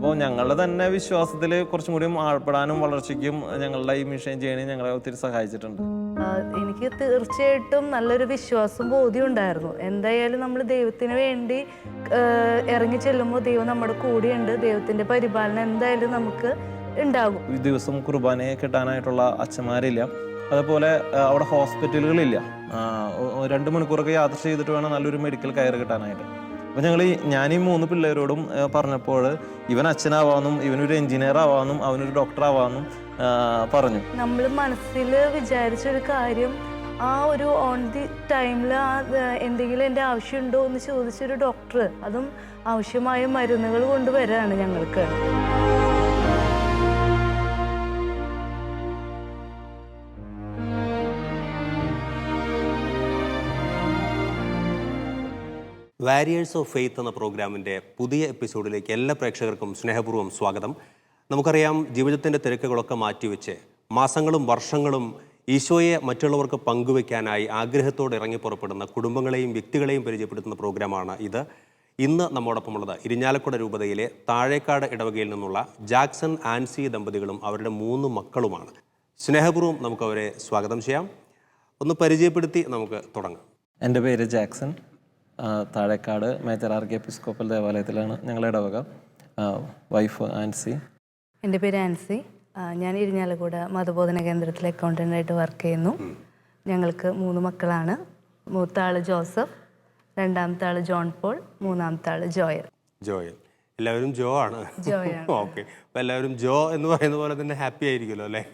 അപ്പോൾ ഞങ്ങളുടെ തന്നെ വിശ്വാസത്തിൽ കുറച്ചും കൂടി ആൾപ്പെടാനും വളർച്ചയ്ക്കും ഞങ്ങളുടെ ഈ മിഷൻ ചെയ്യണേ ഞങ്ങളെ ഒത്തിരി സഹായിച്ചിട്ടുണ്ട്. എനിക്ക് തീർച്ചയായിട്ടും നല്ലൊരു വിശ്വാസം ബോധ്യം ഉണ്ടായിരുന്നു. എന്തായാലും നമ്മൾ ദൈവത്തിന് വേണ്ടി ഇറങ്ങി ചെല്ലുമ്പോൾ ദൈവം നമ്മുടെ കൂടെയുണ്ട്. ദൈവത്തിൻ്റെ പരിപാലനം എന്തായാലും നമുക്ക് ഉണ്ടാകും. ഈ ദിവസം കുർബാനയെ കിട്ടാനായിട്ടുള്ള അച്ഛന്മാരില്ല, അതുപോലെ അവിടെ ഹോസ്പിറ്റലുകളില്ല. 2 മണിക്കൂറൊക്കെ യാത്ര ചെയ്തിട്ട് വേണം നല്ലൊരു മെഡിക്കൽ കെയർ കിട്ടാനായിട്ട്. അപ്പോൾ ഞാൻ ഈ 3 പിള്ളേരോടും പറഞ്ഞപ്പോൾ ഇവൻ അച്ഛനാവാമെന്നും ഇവനൊരു എഞ്ചിനീയർ ആവാമെന്നും അവനൊരു ഡോക്ടർ ആവാമെന്നും പറഞ്ഞു. നമ്മൾ മനസ്സിൽ വിചാരിച്ചൊരു കാര്യം ആ ഒരു ഓൺ ദി ടൈമിൽ എന്തെങ്കിലും എൻ്റെ ആവശ്യമുണ്ടോ എന്ന് ചോദിച്ചൊരു ഡോക്ടർ, അതും ആവശ്യമായ മരുന്നുകൾ കൊണ്ടുവരാണ് ഞങ്ങൾക്ക്. വാരിയേഴ്സ് ഓഫ് ഫെയ്ത്ത് എന്ന പ്രോഗ്രാമിൻ്റെ പുതിയ എപ്പിസോഡിലേക്ക് എല്ലാ പ്രേക്ഷകർക്കും സ്നേഹപൂർവ്വം സ്വാഗതം. നമുക്കറിയാം, ജീവിതത്തിൻ്റെ തിരക്കുകളൊക്കെ മാറ്റിവെച്ച് മാസങ്ങളും വർഷങ്ങളും ഈശോയെ മറ്റുള്ളവർക്ക് പങ്കുവയ്ക്കാനായി ആഗ്രഹത്തോടെ ഇറങ്ങി പുറപ്പെടുന്ന കുടുംബങ്ങളെയും വ്യക്തികളെയും പരിചയപ്പെടുത്തുന്ന പ്രോഗ്രാമാണ് ഇത്. ഇന്ന് നമ്മോടൊപ്പമുള്ളത് ഇരിഞ്ഞാലക്കുട രൂപതയിലെ താഴേക്കാട് ഇടവകയിൽ നിന്നുള്ള ജാക്സൺ ആൻസി ദമ്പതികളും അവരുടെ 3 മക്കളുമാണ്. സ്നേഹപൂർവ്വം നമുക്കവരെ സ്വാഗതം ചെയ്യാം. ഒന്ന് പരിചയപ്പെടുത്തി നമുക്ക് തുടങ്ങാം. എൻ്റെ പേര് ജാക്സൺ. താഴേക്കാട് മേജർ ആർക്കി എപ്പിസ്കോപ്പൽ ദേവാലയത്തിലാണ് ഞങ്ങളുടെ ഇടവക. വൈഫ് ആൻസി. എൻ്റെ പേര് ആൻസി. ഞാൻ ഇരിഞ്ഞാലക്കുട മതബോധന കേന്ദ്രത്തിൽ അക്കൗണ്ടൻ്റായിട്ട് വർക്ക് ചെയ്യുന്നു. ഞങ്ങൾക്ക് 3 മക്കളാണ്. മൂത്ത ആൾ ജോസഫ്, രണ്ടാമത്തെ ആൾ ജോൺ പോൾ, മൂന്നാമത്തെ ആൾ ജോയൽ. എല്ലാവരും ജോ ആണ്. ഓക്കെ, അപ്പോൾ എല്ലാവരും ജോ എന്ന് പറയുന്ന പോലെ തന്നെ ഹാപ്പി ആയിരിക്കുമല്ലോ അല്ലേ?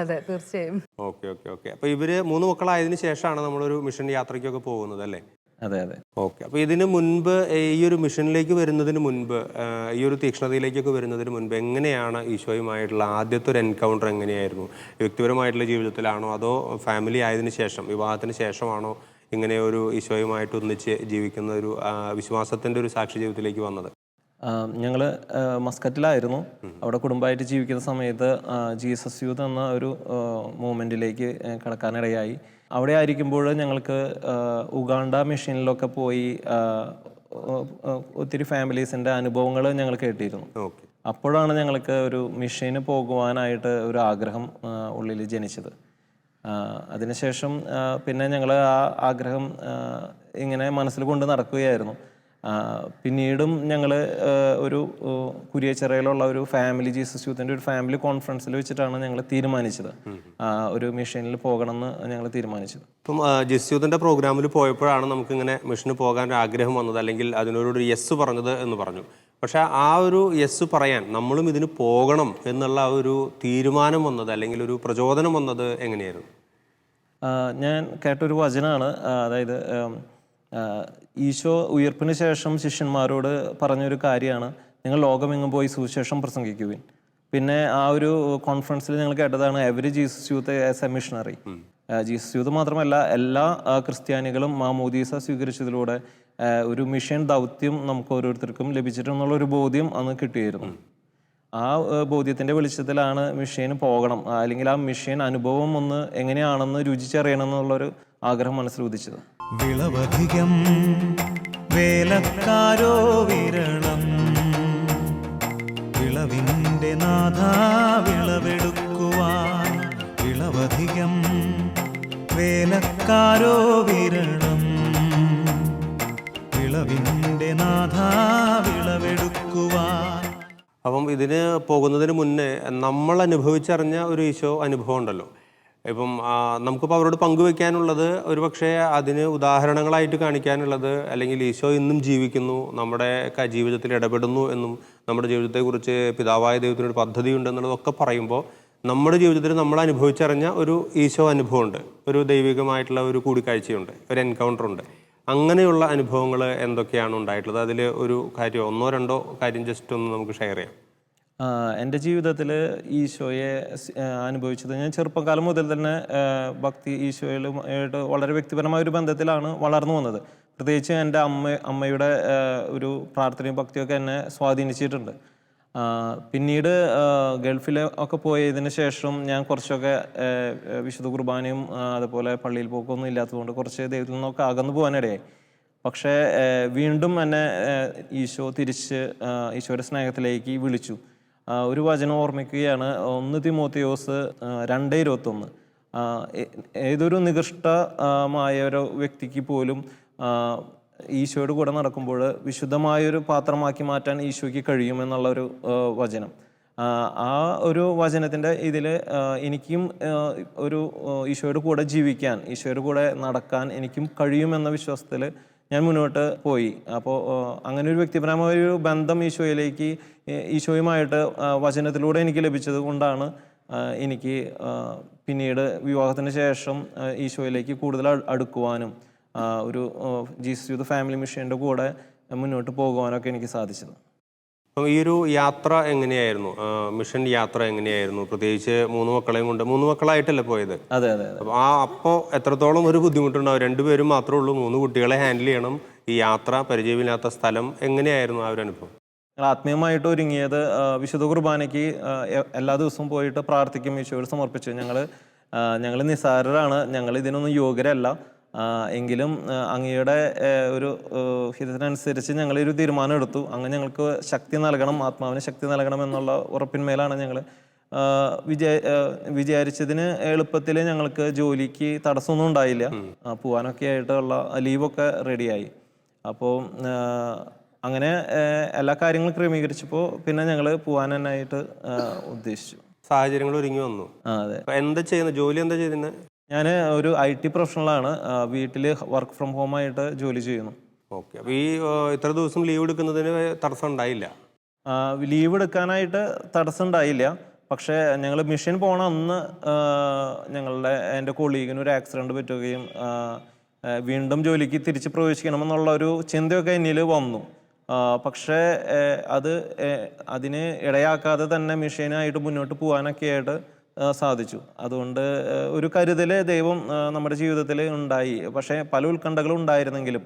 അതെ, തീർച്ചയായും. ഓക്കെ. അപ്പോൾ ഇവർ 3 മക്കളായതിനു ശേഷമാണ് നമ്മളൊരു മിഷൻ യാത്രയ്ക്കൊക്കെ പോകുന്നത് അല്ലേ? അതെ. ഓക്കെ. അപ്പോൾ ഇതിന് മുൻപ്, ഈ ഒരു മിഷനിലേക്ക് വരുന്നതിന് മുൻപ്, ഈ ഒരു തീക്ഷ്ണതയിലേക്കൊക്കെ വരുന്നതിന് മുൻപ് എങ്ങനെയാണ് ഈശോയുമായിട്ടുള്ള ആദ്യത്തെ ഒരു എൻകൗണ്ടർ എങ്ങനെയായിരുന്നു? വ്യക്തിപരമായിട്ടുള്ള ജീവിതത്തിലാണോ അതോ ഫാമിലി ആയതിനു ശേഷം, വിവാഹത്തിന് ശേഷമാണോ ഇങ്ങനെ ഒരു ഈശോയുമായിട്ട് ഒന്നിച്ച് ജീവിക്കുന്ന ഒരു വിശ്വാസത്തിൻ്റെ ഒരു സാക്ഷി ജീവിതത്തിലേക്ക് വന്നത്? ഞങ്ങൾ മസ്കറ്റിലായിരുന്നു. അവിടെ കുടുംബമായിട്ട് ജീവിക്കുന്ന സമയത്ത് ജീസസ് യൂത്ത് എന്ന ഒരു മൂവ്മെൻറ്റിലേക്ക് കടക്കാനിടയായി. അവിടെ ആയിരിക്കുമ്പോൾ ഞങ്ങൾക്ക് ഉഗാണ്ട മിഷനിലൊക്കെ പോയി ഒത്തിരി ഫാമിലീസിൻ്റെ അനുഭവങ്ങൾ ഞങ്ങൾ കേട്ടിരുന്നു. അപ്പോഴാണ് ഞങ്ങൾക്ക് ഒരു മിഷന് പോകുവാനായിട്ട് ഒരു ആഗ്രഹം ഉള്ളിൽ ജനിച്ചത്. അതിനുശേഷം പിന്നെ ഞങ്ങൾ ആ ആഗ്രഹം ഇങ്ങനെ മനസ്സിൽ കൊണ്ട് നടക്കുകയായിരുന്നു. പിന്നീടും ഞങ്ങൾ ഒരു കുരിയച്ചിറയിലുള്ള ഒരു ഫാമിലി ജീസസ് യൂത്തിൻ്റെ ഒരു ഫാമിലി കോൺഫറൻസിൽ വെച്ചിട്ടാണ് ഞങ്ങൾ തീരുമാനിച്ചത് ഒരു മിഷനിൽ പോകണമെന്ന് ഞങ്ങൾ തീരുമാനിച്ചത്. ഇപ്പം ജീസസ് യൂത്തിൻ്റെ പ്രോഗ്രാമിൽ പോയപ്പോഴാണ് നമുക്കിങ്ങനെ മിഷന് പോകാൻ ആഗ്രഹം വന്നത്, അല്ലെങ്കിൽ അതിനോടൊരു യെസ് പറഞ്ഞത് എന്ന് പറഞ്ഞു. പക്ഷേ ആ ഒരു യെസ് പറയാൻ നമ്മളും ഇതിന് പോകണം എന്നുള്ള ഒരു തീരുമാനം വന്നത്, അല്ലെങ്കിൽ ഒരു പ്രചോദനം വന്നത് എങ്ങനെയായിരുന്നു? ഞാൻ കേട്ടൊരു വചനമാണ്. അതായത് ഈശോ ഉയർപ്പിന് ശേഷം ശിഷ്യന്മാരോട് പറഞ്ഞൊരു കാര്യമാണ്, നിങ്ങൾ ലോകമെങ്ങും പോയി സുവിശേഷം പ്രസംഗിക്കുവിൻ. പിന്നെ ആ ഒരു കോൺഫറൻസിൽ ഞങ്ങൾ കേട്ടതാണ് every Jesus youth as A missionary. Jesus youth മാത്രമല്ല, എല്ലാ ക്രിസ്ത്യാനികളും മാമോദീസ സ്വീകരിച്ചതിലൂടെ ഒരു മിഷൻ ദൗത്യം നമുക്ക് ഓരോരുത്തർക്കും ലഭിച്ചിട്ടുള്ളൊരു ബോധ്യം അന്ന് കിട്ടിയിരുന്നു. ആ ബോധ്യത്തിൻ്റെ വെളിച്ചത്തിലാണ് മിഷന് പോകണം, അല്ലെങ്കിൽ ആ മിഷൻ അനുഭവം ഒന്ന് എങ്ങനെയാണെന്ന് രുചിച്ചറിയണം എന്നുള്ളൊരു ആഗ്രഹം മനസ്സിൽ ഉദിച്ചത്. വിളവധികം വേലക്കാരോ വിരളം, വിളവിൻ്റെ നാഥ വിളവെടുക്കുവാൻ. വിളവധികം വേലക്കാരോ വിരളം, വിളവിൻ്റെ നാഥ വിളവെടുക്കുവാൻ. അപ്പം ഇതിന് പോകുന്നതിന് മുന്നേ നമ്മൾ അനുഭവിച്ചറിഞ്ഞ ഒരു ഈശോ അനുഭവം ഉണ്ടല്ലോ. ഇപ്പം നമുക്കിപ്പോൾ അവരോട് പങ്കുവെക്കാനുള്ളത് ഒരുപക്ഷെ അതിന് ഉദാഹരണങ്ങളായിട്ട് കാണിക്കാനുള്ളത്, അല്ലെങ്കിൽ ഈശോ ഇന്നും ജീവിക്കുന്നു, നമ്മുടെ ജീവിതത്തിൽ ഇടപെടുന്നു എന്നും നമ്മുടെ ജീവിതത്തെക്കുറിച്ച് പിതാവായ ദൈവത്തിനൊരു പദ്ധതി ഉണ്ടെന്നുള്ളതൊക്കെ പറയുമ്പോൾ നമ്മുടെ ജീവിതത്തിൽ നമ്മൾ അനുഭവിച്ചറിഞ്ഞ ഒരു ഈശോ അനുഭവമുണ്ട്, ഒരു ദൈവികമായിട്ടുള്ള ഒരു കൂടിക്കാഴ്ചയുണ്ട്, ഒരു എൻകൗണ്ടറുണ്ട്. അങ്ങനെയുള്ള അനുഭവങ്ങൾ എന്തൊക്കെയാണ് ഉണ്ടായിട്ടുള്ളത്? അതിൽ ഒരു കാര്യം, 1-2 കാര്യം ജസ്റ്റ് ഒന്ന് നമുക്ക് ഷെയർ ചെയ്യാം. എൻ്റെ ജീവിതത്തിൽ ഈശോയെ അനുഭവിച്ചത്, ഞാൻ ചെറുപ്പകാലം മുതൽ തന്നെ ഭക്തി ഈശോയിലുമായിട്ട് വളരെ വ്യക്തിപരമായ ഒരു ബന്ധത്തിലാണ് വളർന്നു വന്നത്. പ്രത്യേകിച്ച് എൻ്റെ അമ്മയുടെ ഒരു പ്രാർത്ഥനയും ഭക്തിയൊക്കെ എന്നെ സ്വാധീനിച്ചിട്ടുണ്ട്. പിന്നീട് ഗൾഫിൽ ഒക്കെ പോയതിന് ശേഷം ഞാൻ കുറച്ചൊക്കെ വിശുദ്ധ കുർബാനയും അതുപോലെ പള്ളിയിൽ പോക്കൊന്നും ഇല്ലാത്തതുകൊണ്ട് കുറച്ച് ദൈവത്തിൽ നിന്നൊക്കെ അകന്നു പോകാനിടയായി. പക്ഷേ വീണ്ടും എന്നെ ഈശോ തിരിച്ച് ഈശോയുടെ സ്നേഹത്തിലേക്ക് വിളിച്ചു. ഒരു വചനം ഓർമ്മിക്കുകയാണ്, 1 തിമോത്തിയോസ് 2:21. ഏതൊരു നികൃഷ്ടമായ ഒരു വ്യക്തിക്ക് പോലും ഈശോയുടെ കൂടെ നടക്കുമ്പോൾ വിശുദ്ധമായൊരു പാത്രമാക്കി മാറ്റാൻ ഈശോയ്ക്ക് കഴിയുമെന്നുള്ളൊരു വചനം. ആ ഒരു വചനത്തിൻ്റെ ഇതിൽ എനിക്കും ഒരു ഈശോയുടെ കൂടെ ജീവിക്കാൻ, ഈശോയുടെ കൂടെ നടക്കാൻ എനിക്കും കഴിയുമെന്ന വിശ്വാസത്തിൽ ഞാൻ മുന്നോട്ട് പോയി. അപ്പോൾ അങ്ങനെ ഒരു വ്യക്തിപരമായ ഒരു ബന്ധം ഈശോയുമായിട്ട് വചനത്തിലൂടെ എനിക്ക് ലഭിച്ചത് കൊണ്ടാണ് എനിക്ക് പിന്നീട് വിവാഹത്തിന് ശേഷം ഈശോയിലേക്ക് കൂടുതൽ അടുക്കുവാനും ഒരു ജീസസ് യൂത്ത് ഫാമിലി മിഷൻ്റെ കൂടെ മുന്നോട്ട് പോകുവാനൊക്കെ എനിക്ക് സാധിച്ചത്. അപ്പോൾ ഈ ഒരു യാത്ര എങ്ങനെയായിരുന്നു, മിഷൻ യാത്ര എങ്ങനെയായിരുന്നു? പ്രത്യേകിച്ച് 3 മക്കളെയും കൊണ്ട്, 3 മക്കളായിട്ടല്ലേ പോയത്? അതെ അതെ. അപ്പോൾ എത്രത്തോളം ഒരു ബുദ്ധിമുട്ടുണ്ടാവും? 2 പേരും മാത്രമേ ഉള്ളൂ, 3 കുട്ടികളെ ഹാൻഡിൽ ചെയ്യണം. ഈ യാത്ര, പരിചയമില്ലാത്ത സ്ഥലം, എങ്ങനെയായിരുന്നു ആ ഒരു അനുഭവം? ആത്മീയമായിട്ട് ഒരുങ്ങിയത് വിശുദ്ധ കുർബാനയ്ക്ക് എല്ലാ ദിവസവും പോയിട്ട് പ്രാർത്ഥിക്കും, ഈശോയോട് സമർപ്പിച്ചു. ഞങ്ങൾ നിസ്സാരരാണ്, ഞങ്ങൾ ഇതിനൊന്നും യോഗ്യരല്ല, എങ്കിലും അങ്ങയുടെ ഒരു ഹിതത്തിനനുസരിച്ച് ഞങ്ങളൊരു തീരുമാനം എടുത്തു. അങ്ങ് ഞങ്ങൾക്ക് ശക്തി നൽകണം, ആത്മാവിന് ശക്തി നൽകണം എന്നുള്ള ഉറപ്പിന്മേലാണ് ഞങ്ങൾ വിചാരിച്ചതിന് എളുപ്പത്തിൽ ഞങ്ങൾക്ക് ജോലിക്ക് തടസ്സമൊന്നും ഉണ്ടായില്ല. പോകാനൊക്കെ ആയിട്ടുള്ള ലീവൊക്കെ റെഡിയായി. അപ്പോൾ അങ്ങനെ എല്ലാ കാര്യങ്ങളും ക്രമീകരിച്ചപ്പോൾ പിന്നെ ഞങ്ങൾ പോകാൻ തന്നെയായിട്ട് ഉദ്ദേശിച്ചു. സാഹചര്യങ്ങൾ ഒരുങ്ങി വന്നു. അതെ. എന്താ ചെയ്യുന്നത്? ജോലി എന്താ ചെയ്യുന്നത്? ഞാൻ ഒരു IT പ്രൊഫഷണലാണ്. വീട്ടിൽ വർക്ക് ഫ്രം ഹോം ആയിട്ട് ജോലി ചെയ്യുന്നു. ഓക്കെ. അപ്പോൾ ഈ ഇത്ര ദിവസം ലീവ് എടുക്കുന്നതിന് തടസ്സം ഉണ്ടായില്ല? ലീവ് എടുക്കാനായിട്ട് തടസ്സം ഉണ്ടായില്ല. പക്ഷേ ഞങ്ങൾ മിഷൻ പോണ അന്ന് എൻ്റെ കൊളീഗിന് ഒരു ആക്സിഡൻറ്റ് പറ്റുകയും വീണ്ടും ജോലിക്ക് തിരിച്ച് പ്രവേശിക്കണമെന്നുള്ള ഒരു ചിന്തയൊക്കെ എന്നിൽ വന്നു. പക്ഷേ അതിന് ഇടയാക്കാതെ തന്നെ മിഷനായിട്ട് മുന്നോട്ട് പോകാനൊക്കെ ആയിട്ട് സാധിച്ചു. അതുകൊണ്ട് ഒരു കരുതൽ ദൈവം നമ്മുടെ ജീവിതത്തിൽ ഉണ്ടായി. പക്ഷേ പല ഉത്കണ്ഠകളും ഉണ്ടായിരുന്നെങ്കിലും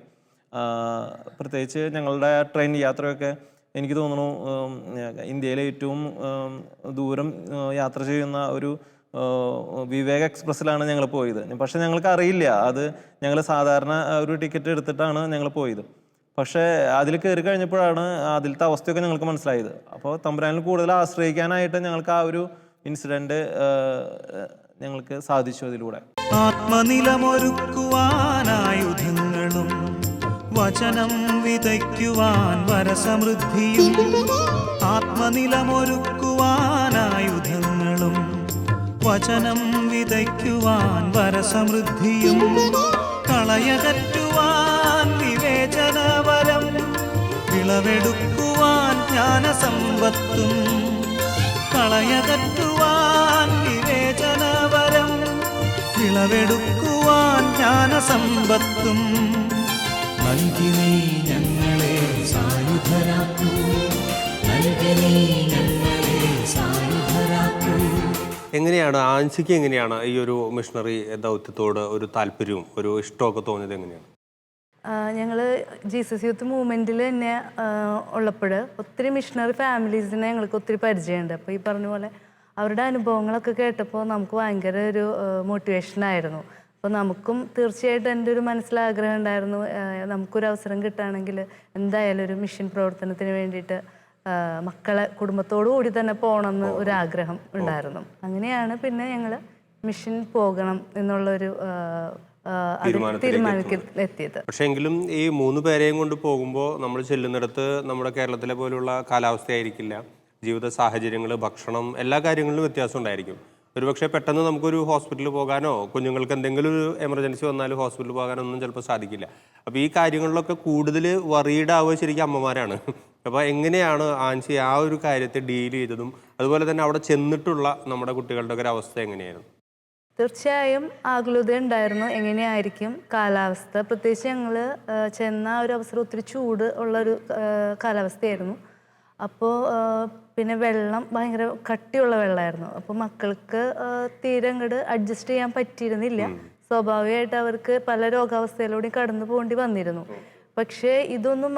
പ്രത്യേകിച്ച് ഞങ്ങളുടെ ട്രെയിൻ യാത്രയൊക്കെ എനിക്ക് തോന്നുന്നു ഇന്ത്യയിലെ ഏറ്റവും ദൂരം യാത്ര ചെയ്യുന്ന ഒരു വിവേക് എക്സ്പ്രസ്സിലാണ് ഞങ്ങൾ പോയത്. പക്ഷെ ഞങ്ങൾക്ക് അറിയില്ല, അത് ഞങ്ങൾ സാധാരണ ഒരു ടിക്കറ്റ് എടുത്തിട്ടാണ് ഞങ്ങൾ പോയത്. പക്ഷേ അതിൽ കയറി കഴിഞ്ഞപ്പോഴാണ് അതിലത്തെ അവസ്ഥയൊക്കെ ഞങ്ങൾക്ക് മനസ്സിലായത്. അപ്പോൾ തമ്പുരാനിൽ കൂടുതൽ ആശ്രയിക്കാനായിട്ട് ഞങ്ങൾക്ക് ആ ഒരു ഇൻസിഡന്റ് ഞങ്ങൾക്ക് സാധിച്ചു. അതിലൂടെ ആത്മനിലമൊരുക്കുവാനായുധങ്ങളും വചനം വിതയ്ക്കുവാൻ വരസമൃദ്ധിയും. ആത്മനിലമൊരുക്കുവാനായുധങ്ങളും വചനം വിതയ്ക്കുവാൻ വരസമൃദ്ധിയും. കളയകറ്റുവാൻ വിവേചനവരം, വിളവെടുക്കുവാൻ ജ്ഞാനസമ്പത്തും. കളയകറ്റുവാൻ വിവേചനവരം, വിളവെടുക്കുവാൻ ജ്ഞാനസമ്പത്തും. നൽകി നീ ഞങ്ങളെ സായുധരാക്കൂ, നൽകി നീ ഞങ്ങളെ സായുധരാക്കൂ. എങ്ങനെയാണ് ആൻസിക്ക്, എങ്ങനെയാണ് ഈ ഒരു മിഷണറി ദൗത്യത്തോട് ഒരു താല്പര്യവും ഒരു ഇഷ്ടമൊക്കെ തോന്നിയത്? എങ്ങനെയാണ്? ഞങ്ങൾ ജീസസ് യൂത്ത് മൂവ്മെൻറ്റിൽ തന്നെ ഉള്ളപ്പോൾ ഒത്തിരി മിഷണറി ഫാമിലീസിനെ ഞങ്ങൾക്ക് ഒത്തിരി പരിചയമുണ്ട്. അപ്പോൾ ഈ പറഞ്ഞ പോലെ അവരുടെ അനുഭവങ്ങളൊക്കെ കേട്ടപ്പോൾ നമുക്ക് ഭയങ്കര ഒരു മോട്ടിവേഷനായിരുന്നു. അപ്പോൾ നമുക്കും തീർച്ചയായിട്ടും എൻ്റെ ഒരു മനസ്സിലാഗ്രഹം ഉണ്ടായിരുന്നു, നമുക്കൊരു അവസരം കിട്ടുകയാണെങ്കിൽ എന്തായാലും ഒരു മിഷൻ പ്രവർത്തനത്തിന് വേണ്ടിയിട്ട് മക്കളെ കുടുംബത്തോടു കൂടി തന്നെ പോകണമെന്ന് ഒരാഗ്രഹം ഉണ്ടായിരുന്നു. അങ്ങനെയാണ് പിന്നെ ഞങ്ങൾ മിഷൻ പോകണം എന്നുള്ളൊരു തീരുമാനത്തിലെത്തിയത്. പക്ഷെ എങ്കിലും ഈ 3 പേരെയും കൊണ്ട് പോകുമ്പോൾ നമ്മൾ ചെല്ലുന്നിടത്ത് നമ്മുടെ കേരളത്തിലെ പോലുള്ള കാലാവസ്ഥയായിരിക്കില്ല, ജീവിത സാഹചര്യങ്ങൾ, ഭക്ഷണം, എല്ലാ കാര്യങ്ങളിലും വ്യത്യാസം ഉണ്ടായിരിക്കും. ഒരുപക്ഷെ പെട്ടെന്ന് നമുക്കൊരു ഹോസ്പിറ്റലിൽ പോകാനോ കുഞ്ഞുങ്ങൾക്ക് എന്തെങ്കിലും ഒരു എമർജൻസി വന്നാലും ഹോസ്പിറ്റലിൽ പോകാനോ ഒന്നും ചിലപ്പോൾ സാധിക്കില്ല. അപ്പോൾ ഈ കാര്യങ്ങളിലൊക്കെ കൂടുതൽ വറീഡ് ആവുക ശരിക്കും അമ്മമാരാണ്. അപ്പോൾ എങ്ങനെയാണ് ആൻസി ആ ഒരു കാര്യത്തെ ഡീൽ ചെയ്തതും അതുപോലെ തന്നെ അവിടെ ചെന്നിട്ടുള്ള നമ്മുടെ കുട്ടികളുടെ ഒരു അവസ്ഥ എങ്ങനെയായിരുന്നു? തീർച്ചയായും ആകുലത ഉണ്ടായിരുന്നു, എങ്ങനെയായിരിക്കും കാലാവസ്ഥ. പ്രത്യേകിച്ച് ഞങ്ങൾ ചെന്ന ഒരു അവസരം ഒത്തിരി ചൂട് ഉള്ളൊരു കാലാവസ്ഥയായിരുന്നു. അപ്പോൾ പിന്നെ വെള്ളം ഭയങ്കര കട്ടിയുള്ള വെള്ളമായിരുന്നു. അപ്പോൾ മക്കൾക്ക് തീരെ അങ്ങോട്ട് അഡ്ജസ്റ്റ് ചെയ്യാൻ പറ്റിയിരുന്നില്ല. സ്വാഭാവികമായിട്ട് അവർക്ക് പല രോഗാവസ്ഥയിലൂടെയും കടന്നു പോകേണ്ടി വന്നിരുന്നു. പക്ഷേ ഇതൊന്നും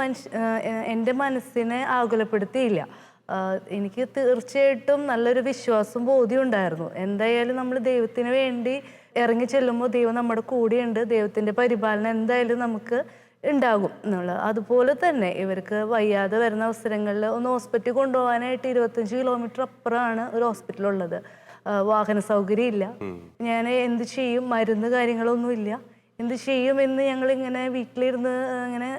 എൻ്റെ മനസ്സിനെ ആകുലപ്പെടുത്തിയില്ല. എനിക്ക് തീർച്ചയായിട്ടും നല്ലൊരു വിശ്വാസം ബോധ്യം ഉണ്ടായിരുന്നു. എന്തായാലും നമ്മൾ ദൈവത്തിന് വേണ്ടി ഇറങ്ങി ചെല്ലുമ്പോൾ ദൈവം നമ്മുടെ കൂടെയുണ്ട്, ദൈവത്തിൻ്റെ പരിപാലനം എന്തായാലും നമുക്ക് ഉണ്ടാകും എന്നുള്ളത്. അതുപോലെ തന്നെ ഇവർക്ക് വയ്യാതെ വരുന്ന അവസരങ്ങളിൽ ഒന്ന് ഹോസ്പിറ്റലിൽ കൊണ്ടുപോകാനായിട്ട് 25 കിലോമീറ്റർ അപ്പുറമാണ് ഒരു ഹോസ്പിറ്റലുള്ളത്. വാഹന സൗകര്യം ഇല്ല. ഞാൻ എന്ത് ചെയ്യും, മരുന്ന് കാര്യങ്ങളൊന്നുമില്ല, എന്ത് ചെയ്യും എന്ന് ഞങ്ങളിങ്ങനെ വീട്ടിലിരുന്ന് ഇങ്ങനെ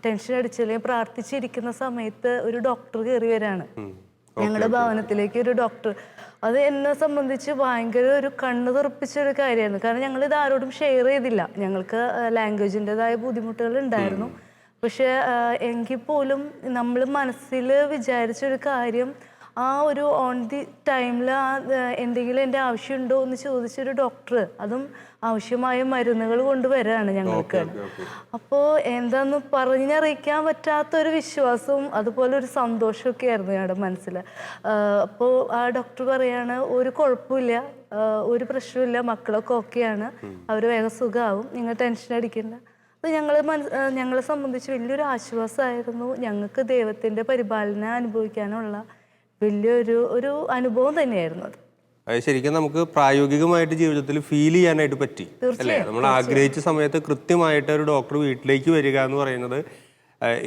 ടെൻഷൻ അടിച്ചില്ലെങ്കിൽ പ്രാർത്ഥിച്ചിരിക്കുന്ന സമയത്ത് ഒരു ഡോക്ടർ കയറി വരാണ് ഞങ്ങളുടെ ഭവനത്തിലേക്ക്. ഒരു ഡോക്ടർ, അത് എന്നെ സംബന്ധിച്ച് ഭയങ്കര ഒരു കണ്ണ് തുറപ്പിച്ച ഒരു കാര്യമായിരുന്നു. കാരണം ഞങ്ങൾ ഇത് ആരോടും ഷെയർ ചെയ്തില്ല. ഞങ്ങൾക്ക് ലാംഗ്വേജിൻ്റെതായ ബുദ്ധിമുട്ടുകൾ ഉണ്ടായിരുന്നു. പക്ഷെ എങ്കിൽ പോലും നമ്മൾ മനസ്സിൽ വിചാരിച്ചൊരു കാര്യം ആ ഒരു ഓൺ ദി ടൈമിൽ എന്തെങ്കിലും എൻ്റെ ആവശ്യമുണ്ടോ എന്ന് ചോദിച്ചൊരു ഡോക്ടർ, അതും ആവശ്യമായ മരുന്നുകൾ കൊണ്ടുവരാണ് ഞങ്ങൾക്ക്. അപ്പോൾ എന്താന്ന് പറഞ്ഞറിയിക്കാൻ പറ്റാത്തൊരു വിശ്വാസവും അതുപോലെ ഒരു സന്തോഷമൊക്കെ ആയിരുന്നു ഞങ്ങളുടെ മനസ്സിൽ. അപ്പോൾ ആ ഡോക്ടർ പറയാണ്, ഒരു കുഴപ്പമില്ല, ഒരു പ്രശ്നമില്ല, മക്കളൊക്കെ ഓക്കെയാണ്, അവർ വേഗം സുഖമാവും, നിങ്ങൾ ടെൻഷൻ അടിക്കണ്ട. അത് ഞങ്ങളെ സംബന്ധിച്ച് വലിയൊരു ആശ്വാസമായിരുന്നു. ഞങ്ങൾക്ക് ദൈവത്തിൻ്റെ പരിപാലന അനുഭവിക്കാനുള്ള വലിയൊരു അനുഭവം തന്നെയായിരുന്നു അത്. അത് ശരിക്കും നമുക്ക് പ്രായോഗികമായിട്ട് ജീവിതത്തിൽ ഫീൽ ചെയ്യാനായിട്ട് പറ്റി അല്ലേ? നമ്മൾ ആഗ്രഹിച്ച സമയത്ത് കൃത്യമായിട്ട് ഒരു ഡോക്ടർ വീട്ടിലേക്ക് വരിക എന്ന് പറയുന്നത്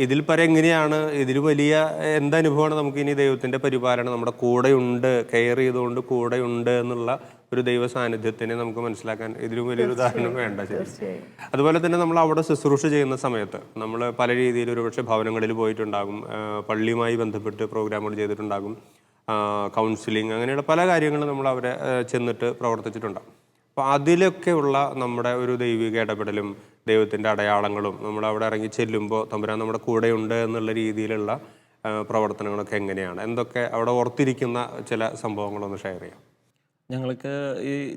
ഇതിൽ പരം എങ്ങനെയാണ്, ഇതിൽ വലിയ എന്തനുഭവമാണ് നമുക്ക് ഇനി ദൈവത്തിൻ്റെ പരിപാലനം നമ്മുടെ കൂടെയുണ്ട്, കെയർ ചെയ്തുകൊണ്ട് കൂടെയുണ്ട് എന്നുള്ള ഒരു ദൈവ സാന്നിധ്യത്തിനെ നമുക്ക് മനസ്സിലാക്കാൻ ഇതിലും വലിയൊരു ഉദാഹരണം വേണ്ട. ശരി. അതുപോലെ തന്നെ നമ്മൾ അവിടെ ശുശ്രൂഷ ചെയ്യുന്ന സമയത്ത് നമ്മൾ പല രീതിയിൽ ഒരുപക്ഷെ ഭവനങ്ങളിൽ പോയിട്ടുണ്ടാകും, പള്ളിയുമായി ബന്ധപ്പെട്ട് പ്രോഗ്രാമുകൾ ചെയ്തിട്ടുണ്ടാകും, കൗൺസിലിംഗ്, അങ്ങനെയുള്ള പല കാര്യങ്ങളും നമ്മൾ അവരെ ചെന്നിട്ട് പ്രവർത്തിച്ചിട്ടുണ്ടാകും. അപ്പോൾ അതിലൊക്കെയുള്ള നമ്മുടെ ഒരു ദൈവിക ഇടപെടലും ദൈവത്തിൻ്റെ അടയാളങ്ങളും നമ്മൾ അവിടെ ഇറങ്ങി ചെല്ലുമ്പോൾ തമ്പുരാൻ നമ്മുടെ കൂടെയുണ്ട് എന്നുള്ള രീതിയിലുള്ള പ്രവർത്തനങ്ങളൊക്കെ എങ്ങനെയാണ്, എന്തൊക്കെ അവിടെ ഓർത്തിരിക്കുന്ന ചില സംഭവങ്ങളൊന്ന് ഷെയർ ചെയ്യാം.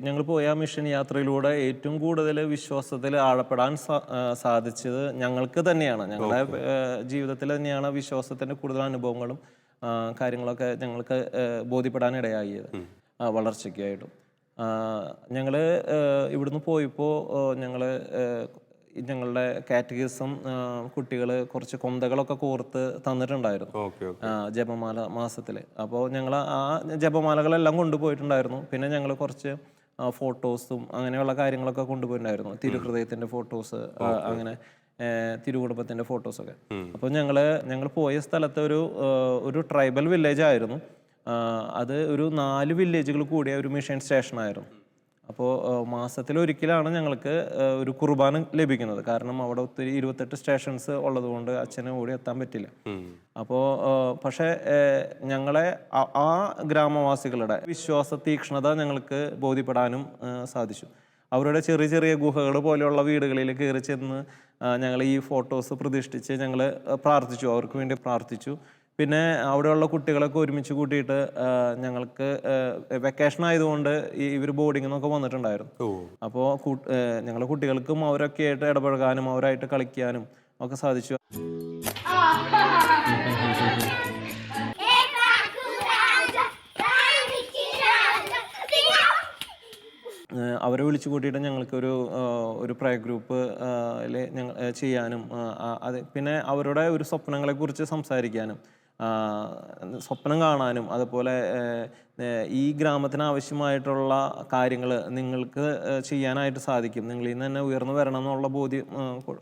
ഞങ്ങൾ പോയ മിഷൻ യാത്രയിലൂടെ ഏറ്റവും കൂടുതൽ വിശ്വാസത്തിൽ ആഴപ്പെടാൻ സാധിച്ചത് ഞങ്ങൾക്ക് തന്നെയാണ്. ഞങ്ങളുടെ ജീവിതത്തിൽ തന്നെയാണ് വിശ്വാസത്തിൻ്റെ കൂടുതൽ അനുഭവങ്ങളും കാര്യങ്ങളൊക്കെ ഞങ്ങൾക്ക് ബോധ്യപ്പെടാനിടയായത് വളർച്ചയ്ക്കായിട്ടും. ഞങ്ങൾ ഇവിടുന്ന് പോയപ്പോൾ ഞങ്ങളുടെ കാറ്റഗിസം കുട്ടികൾ കുറച്ച് കൊന്തകളൊക്കെ കോർത്ത് തന്നിട്ടുണ്ടായിരുന്നു ജപമാല മാസത്തിൽ. അപ്പോൾ ഞങ്ങൾ ആ ജപമാലകളെല്ലാം കൊണ്ടുപോയിട്ടുണ്ടായിരുന്നു. പിന്നെ ഞങ്ങൾ കുറച്ച് ഫോട്ടോസും അങ്ങനെയുള്ള കാര്യങ്ങളൊക്കെ കൊണ്ടുപോയിട്ടുണ്ടായിരുന്നു, തിരുഹൃദയത്തിൻ്റെ ഫോട്ടോസ്, അങ്ങനെ തിരുകുടുംബത്തിൻ്റെ ഫോട്ടോസൊക്കെ. അപ്പോൾ ഞങ്ങൾ പോയ സ്ഥലത്ത് ഒരു ട്രൈബൽ വില്ലേജ് ആയിരുന്നു. അത് ഒരു 4 വില്ലേജുകൾ കൂടിയ ഒരു മിഷൻ സ്റ്റേഷനായിരുന്നു. അപ്പോൾ മാസത്തിലൊരിക്കലാണ് ഞങ്ങൾക്ക് ഒരു കുർബാന ലഭിക്കുന്നത്. കാരണം അവിടെ ഒത്തിരി 28 സ്റ്റേഷൻസ് ഉള്ളതുകൊണ്ട് അച്ഛനെ ഓടി എത്താൻ പറ്റില്ല. അപ്പോൾ പക്ഷേ ഞങ്ങളെ ആ ഗ്രാമവാസികളുടെ വിശ്വാസ തീക്ഷ്ണത ഞങ്ങൾക്ക് ബോധ്യപ്പെടാനും സാധിച്ചു. അവരുടെ ചെറിയ ചെറിയ ഗുഹകൾ പോലെയുള്ള വീടുകളിൽ കയറി ചെന്ന് ഞങ്ങൾ ഈ ഫോട്ടോസ് പ്രതിഷ്ഠിച്ച് ഞങ്ങൾ പ്രാർത്ഥിച്ചു, അവർക്ക് വേണ്ടി പ്രാർത്ഥിച്ചു. പിന്നെ അവിടെയുള്ള കുട്ടികളൊക്കെ ഒരുമിച്ച് കൂട്ടിയിട്ട് ഞങ്ങൾക്ക് വെക്കേഷൻ ആയതുകൊണ്ട് ഇവർ ബോർഡിംഗ് എന്നൊക്കെ വന്നിട്ടുണ്ടായിരുന്നു. അപ്പോൾ ഞങ്ങളുടെ കുട്ടികൾക്കും അവരൊക്കെ ആയിട്ട് ഇടപഴകാനും അവരായിട്ട് കളിക്കാനും ഒക്കെ സാധിച്ചു. അവരെ വിളിച്ചു കൂട്ടിയിട്ട് ഞങ്ങൾക്കൊരു പ്രയർ ഗ്രൂപ്പ് ഞങ്ങൾ ചെയ്യാനും അത് പിന്നെ അവരുടെ ഒരു സ്വപ്നങ്ങളെക്കുറിച്ച് സംസാരിക്കാനും സ്വപ്നം കാണാനും അതുപോലെ ഈ ഗ്രാമത്തിന് ആവശ്യമായിട്ടുള്ള കാര്യങ്ങൾ നിങ്ങൾക്ക് ചെയ്യാനായിട്ട് സാധിക്കും, നിങ്ങളിൽ നിന്ന് തന്നെ ഉയർന്നു വരണം എന്നുള്ള ബോധ്യം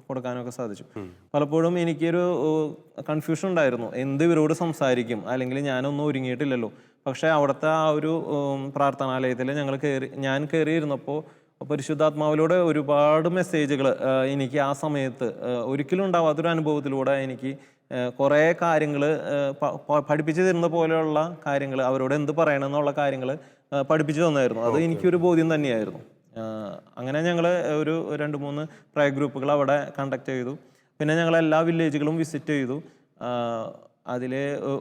കൊടുക്കാനൊക്കെ സാധിച്ചു. പലപ്പോഴും എനിക്കൊരു കൺഫ്യൂഷൻ ഉണ്ടായിരുന്നു, എന്ത് ഇവരോട് സംസാരിക്കും, അല്ലെങ്കിൽ ഞാനൊന്നും ഒരുങ്ങിയിട്ടില്ലല്ലോ. പക്ഷേ അവിടുത്തെ ആ ഒരു പ്രാർത്ഥനാലയത്തിൽ ഞാൻ കയറിയിരുന്നപ്പോൾ പരിശുദ്ധാത്മാവിലൂടെ ഒരുപാട് മെസ്സേജുകൾ എനിക്ക് ആ സമയത്ത് ഒരിക്കലും ഉണ്ടാവാത്തൊരു അനുഭവത്തിലൂടെ എനിക്ക് കുറേ കാര്യങ്ങൾ പഠിപ്പിച്ചു തരുന്ന പോലെയുള്ള കാര്യങ്ങൾ, അവരോട് എന്ത് പറയണം എന്നുള്ള കാര്യങ്ങൾ പഠിപ്പിച്ചു തന്നായിരുന്നു. അത് എനിക്കൊരു ബോധ്യം തന്നെയായിരുന്നു. അങ്ങനെ ഞങ്ങൾ ഒരു 2-3 പ്രയർ ഗ്രൂപ്പുകൾ അവിടെ കണ്ടക്ട് ചെയ്തു. പിന്നെ ഞങ്ങൾ എല്ലാ വില്ലേജുകളും വിസിറ്റ് ചെയ്തു. അതിൽ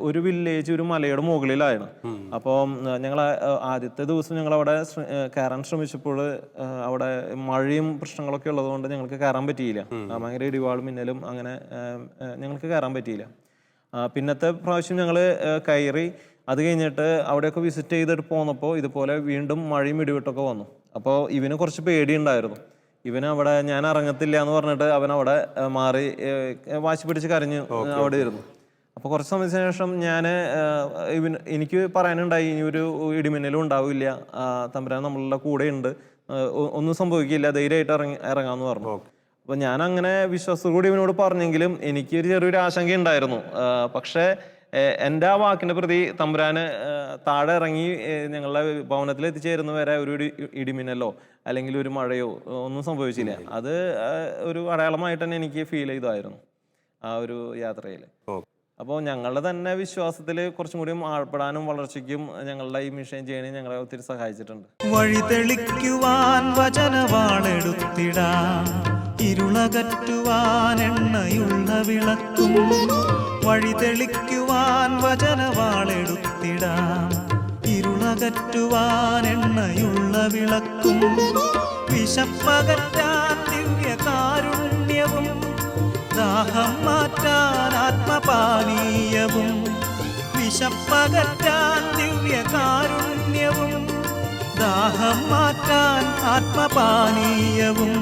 ഒരു വില്ലേജ് ഒരു മലയുടെ മുകളിലായിരുന്നു. അപ്പോൾ ഞങ്ങൾ ആദ്യത്തെ ദിവസം ഞങ്ങൾ അവിടെ കയറാൻ ശ്രമിച്ചപ്പോൾ അവിടെ മഴയും പ്രശ്നങ്ങളൊക്കെ ഉള്ളതുകൊണ്ട് ഞങ്ങൾക്ക് കയറാൻ പറ്റിയില്ല. ഭയങ്കര ഇടിവാളും മിന്നലും, അങ്ങനെ ഞങ്ങൾക്ക് കയറാൻ പറ്റിയില്ല. പിന്നത്തെ പ്രാവശ്യം ഞങ്ങൾ കയറി അത് കഴിഞ്ഞിട്ട് അവിടെയൊക്കെ വിസിറ്റ് ചെയ്തിട്ട് പോന്നപ്പോൾ ഇതുപോലെ വീണ്ടും മഴയും ഇടിവിട്ടൊക്കെ വന്നു. അപ്പോൾ ഇവന് കുറച്ച് പേടിയുണ്ടായിരുന്നു. ഇവനവിടെ ഞാൻ ഇറങ്ങത്തില്ല എന്ന് പറഞ്ഞിട്ട് അവൻ അവിടെ മാറി വാശി പിടിച്ച് കരഞ്ഞു അവിടെ ഇരുന്നു. അപ്പോൾ കുറച്ച് സമയത്തിന് ശേഷം എനിക്ക് പറയാനുണ്ടായി, ഇനി ഒരു ഇടിമിന്നലും ഉണ്ടാവില്ല, തമ്പുരാൻ നമ്മളുടെ കൂടെ ഉണ്ട്, ഒന്നും സംഭവിക്കില്ല, ധൈര്യമായിട്ട് ഇറങ്ങാമെന്ന് പറഞ്ഞു. അപ്പോൾ ഞാൻ അങ്ങനെ വിശ്വാസത്തോടുകൂടി ഇവനോട് പറഞ്ഞെങ്കിലും എനിക്കൊരു ചെറിയൊരു ആശങ്ക ഉണ്ടായിരുന്നു. പക്ഷേ എൻ്റെ ആ വാക്കിൻ്റെ പ്രതി തമ്പുരാന് താഴെ ഇറങ്ങി ഞങ്ങളുടെ ഭവനത്തിൽ എത്തിച്ചേരുന്ന വരെ ഒരു ഇടിമിന്നലോ അല്ലെങ്കിൽ ഒരു മഴയോ ഒന്നും സംഭവിച്ചില്ല. അത് ഒരു അടയാളമായിട്ട് തന്നെ എനിക്ക് ഫീൽ ചെയ്തായിരുന്നു ആ ഒരു യാത്രയിൽ. അപ്പോൾ ഞങ്ങളുടെ തന്നെ വിശ്വാസത്തിൽ കുറച്ചും കൂടി ആൾപ്പെടാനും വളർച്ചയ്ക്കും ഞങ്ങളുടെ ഈ മിഷൻ ജേണി ഞങ്ങളെ ഒത്തിരി സഹായിച്ചിട്ടുണ്ട്. വഴി തെളിക്കുവാൻ വചനവാളെടുത്തിടാം, ഇരുളകറ്റുവാൻ എണ്ണയുള്ള വിളക്കും. വഴി തെളിക്കുവാൻ വചനവാളെടുത്തിടാം, ഇരുളകറ്റുവാൻ എണ്ണയുള്ള വിളക്കും. വിശപ്പകറ്റാൻ ദിവ്യകാരുണ്യവും, ദാഹം മാറ്റാൻ ആത്മപാനീയവും. വിശപ്പകറ്റാൻ ദിവ്യകാരുണ്യവും, ദാഹം മാറ്റാൻ ആത്മപാനീയവും.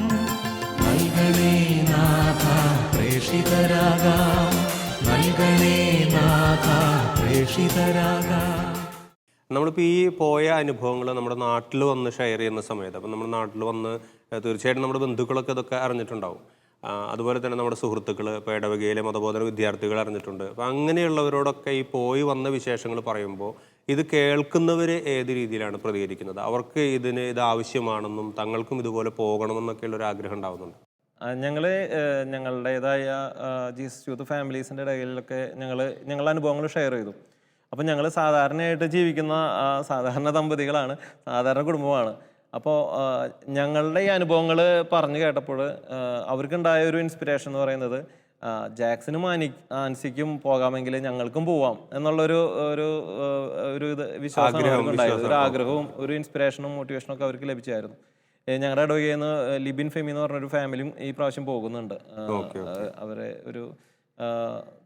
നൽകണേ നാഥ പ്രേഷിതരാകാം, നൽകണേ നാഥ പ്രേഷിതരാകാം. നമ്മളിപ്പോൾ ഈ പോയ അനുഭവങ്ങൾ നമ്മുടെ നാട്ടിൽ വന്ന് ഷെയർ ചെയ്യുന്ന സമയത്ത്, അപ്പം നമ്മുടെ നാട്ടിൽ വന്ന് തീർച്ചയായിട്ടും നമ്മുടെ ബന്ധുക്കളൊക്കെ ഇതൊക്കെ അറിഞ്ഞിട്ടുണ്ടാവും. അതുപോലെ തന്നെ നമ്മുടെ സുഹൃത്തുക്കൾ, ഇപ്പോൾ ഇടവകയിലെ മതബോധന വിദ്യാർത്ഥികൾ അറിഞ്ഞിട്ടുണ്ട്. അപ്പം അങ്ങനെയുള്ളവരോടൊക്കെ ഈ പോയി വന്ന വിശേഷങ്ങൾ പറയുമ്പോൾ ഇത് കേൾക്കുന്നവർ ഏത് രീതിയിലാണ് പ്രതികരിക്കുന്നത്? അവർക്ക് ഇത് ആവശ്യമാണെന്നും തങ്ങൾക്കും ഇതുപോലെ പോകണമെന്നൊക്കെയുള്ളൊരു ആഗ്രഹം ഉണ്ടാകുന്നുണ്ട്. ഞങ്ങൾ ഞങ്ങളുടേതായ ജീസസ് യൂത്ത് ഫാമിലീസിൻ്റെ ഇടയിലൊക്കെ ഞങ്ങളുടെ അനുഭവങ്ങൾ ഷെയർ ചെയ്തു. അപ്പം ഞങ്ങൾ സാധാരണയായിട്ട് ജീവിക്കുന്ന സാധാരണ ദമ്പതികളാണ്, സാധാരണ കുടുംബമാണ്. അപ്പോൾ ഞങ്ങളുടെ ഈ അനുഭവങ്ങൾ പറഞ്ഞു കേട്ടപ്പോൾ അവർക്കുണ്ടായ ഒരു ഇൻസ്പിറേഷൻ എന്ന് പറയുന്നത്, ജാക്സനും ആൻസിക്കും പോകാമെങ്കിൽ ഞങ്ങൾക്കും പോവാം എന്നുള്ളൊരു ഇത് വിശ്വാസം അവർക്കുണ്ടായിരുന്നു. ഒരു ആഗ്രഹവും ഒരു ഇൻസ്പിറേഷനും മോട്ടിവേഷനും ഒക്കെ അവർക്ക് ലഭിച്ചായിരുന്നു. ഞങ്ങളുടെ ഇടവകയിൽ നിന്ന് ലിബിൻ ഫെമി എന്ന് പറഞ്ഞൊരു ഫാമിലിയും ഈ പ്രാവശ്യം പോകുന്നുണ്ട്. അവരെ ഒരു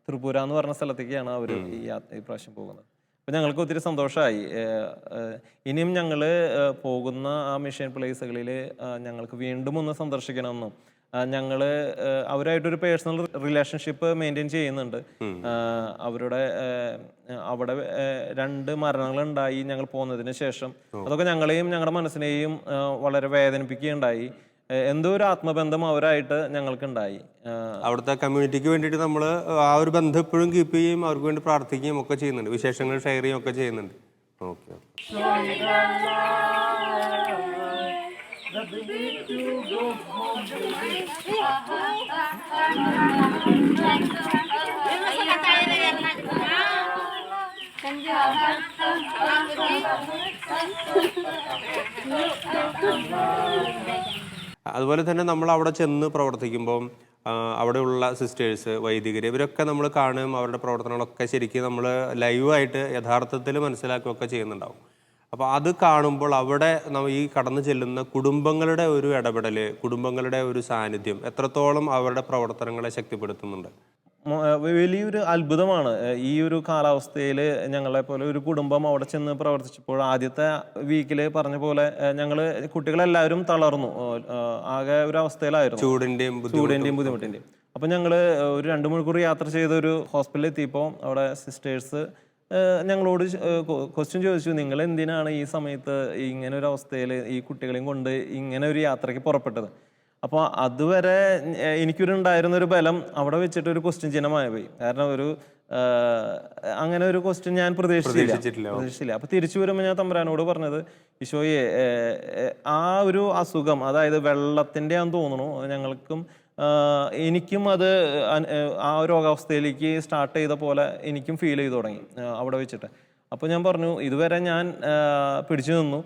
ത്രിപുര എന്ന് പറഞ്ഞ സ്ഥലത്തേക്കാണ് അവർ ഈ പ്രാവശ്യം പോകുന്നത്. അപ്പം ഞങ്ങൾക്ക് ഒത്തിരി സന്തോഷമായി. ഇനിയും ഞങ്ങൾ പോകുന്ന ആ മിഷൻ പ്ലേസുകളിൽ ഞങ്ങൾക്ക് വീണ്ടും ഒന്ന് സന്ദർശിക്കണമെന്നും ഞങ്ങൾ അവരായിട്ടൊരു പേഴ്സണൽ റിലേഷൻഷിപ്പ് മെയിൻറ്റെയിൻ ചെയ്യുന്നുണ്ട്. അവരുടെ അവിടെ 2 മരണങ്ങളുണ്ടായി ഞങ്ങൾ പോകുന്നതിന് ശേഷം. അതൊക്കെ ഞങ്ങളെയും ഞങ്ങളുടെ മനസ്സിനെയും വളരെ വേദനിപ്പിക്കുകയുണ്ടായി. എന്തോ ഒരു ആത്മബന്ധം അവരായിട്ട് ഞങ്ങൾക്കുണ്ടായി. അവിടുത്തെ കമ്മ്യൂണിറ്റിക്ക് വേണ്ടിയിട്ട് നമ്മൾ ആ ഒരു ബന്ധം എപ്പോഴും കീപ്പ് ചെയ്യും, അവർക്ക് വേണ്ടി പ്രാർത്ഥിക്കുകയും ഒക്കെ ചെയ്യുന്നുണ്ട്, വിശേഷങ്ങൾ ഷെയർ ചെയ്യുകയും ഒക്കെ ചെയ്യുന്നുണ്ട്. ഓക്കെ. അതുപോലെ തന്നെ നമ്മൾ അവിടെ ചെന്ന് പ്രവർത്തിക്കുമ്പം അവിടെയുള്ള സിസ്റ്റേഴ്സ്, വൈദികർ, ഇവരൊക്കെ നമ്മൾ കാണുകയും അവരുടെ പ്രവർത്തനങ്ങളൊക്കെ ശരിക്കും നമ്മൾ ലൈവായിട്ട് യഥാർത്ഥത്തിൽ മനസ്സിലാക്കുകയൊക്കെ ചെയ്യുന്നുണ്ടാവും. അപ്പോൾ അത് കാണുമ്പോൾ അവിടെ ഈ കടന്നു ചെല്ലുന്ന കുടുംബങ്ങളുടെ ഒരു ഇടപെടൽ, കുടുംബങ്ങളുടെ ഒരു സാന്നിധ്യം എത്രത്തോളം അവരുടെ പ്രവർത്തനങ്ങളെ ശക്തിപ്പെടുത്തുന്നുണ്ട്? വലിയൊരു അത്ഭുതമാണ്. ഈ ഒരു കാലാവസ്ഥയിൽ ഞങ്ങളെ പോലെ ഒരു കുടുംബം അവിടെ ചെന്ന് പ്രവർത്തിച്ചപ്പോൾ ആദ്യത്തെ വീക്കിൽ പറഞ്ഞ പോലെ ഞങ്ങൾ കുട്ടികളെല്ലാവരും തളർന്നു, ആകെ ഒരു അവസ്ഥയിലായിരുന്നു, ചൂടിൻ്റെയും ബുദ്ധിമുട്ടിൻ്റെയും. അപ്പം ഞങ്ങൾ ഒരു 2 മണിക്കൂർ യാത്ര ചെയ്ത ഒരു ഹോസ്പിറ്റലിൽ എത്തിയപ്പോൾ അവിടെ സിസ്റ്റേഴ്സ് ഞങ്ങളോട് ക്വസ്റ്റ്യൻ ചോദിച്ചു, നിങ്ങൾ എന്തിനാണ് ഈ സമയത്ത് ഇങ്ങനെ ഒരു അവസ്ഥയിൽ ഈ കുട്ടികളെയും കൊണ്ട് ഇങ്ങനെ ഒരു യാത്രയ്ക്ക് പുറപ്പെട്ടത്? അപ്പോൾ അതുവരെ എനിക്കൊരുണ്ടായിരുന്നൊരു ബലം അവിടെ വെച്ചിട്ട് ഒരു ക്വസ്റ്റ്യൻ ചിഹ്നമായി പോയി. കാരണം അങ്ങനെ ഒരു ക്വസ്റ്റ്യൻ ഞാൻ പ്രതീക്ഷിച്ചില്ല. അപ്പോൾ തിരിച്ചു വരുമ്പോൾ ഞാൻ തമ്പുരാനോട് പറഞ്ഞത്, ഈശോയെ, ആ ഒരു അസുഖം, അതായത് വെള്ളത്തിൻ്റെ ആണെന്ന് തോന്നുന്നു, ഞങ്ങൾക്കും എനിക്കും അത് ആ രോഗാവസ്ഥയിലേക്ക് സ്റ്റാർട്ട് ചെയ്ത പോലെ എനിക്കും ഫീൽ ചെയ്തു തുടങ്ങി അവിടെ വെച്ചിട്ട്. അപ്പോൾ ഞാൻ പറഞ്ഞു, ഇതുവരെ ഞാൻ പിടിച്ചു നിന്നു,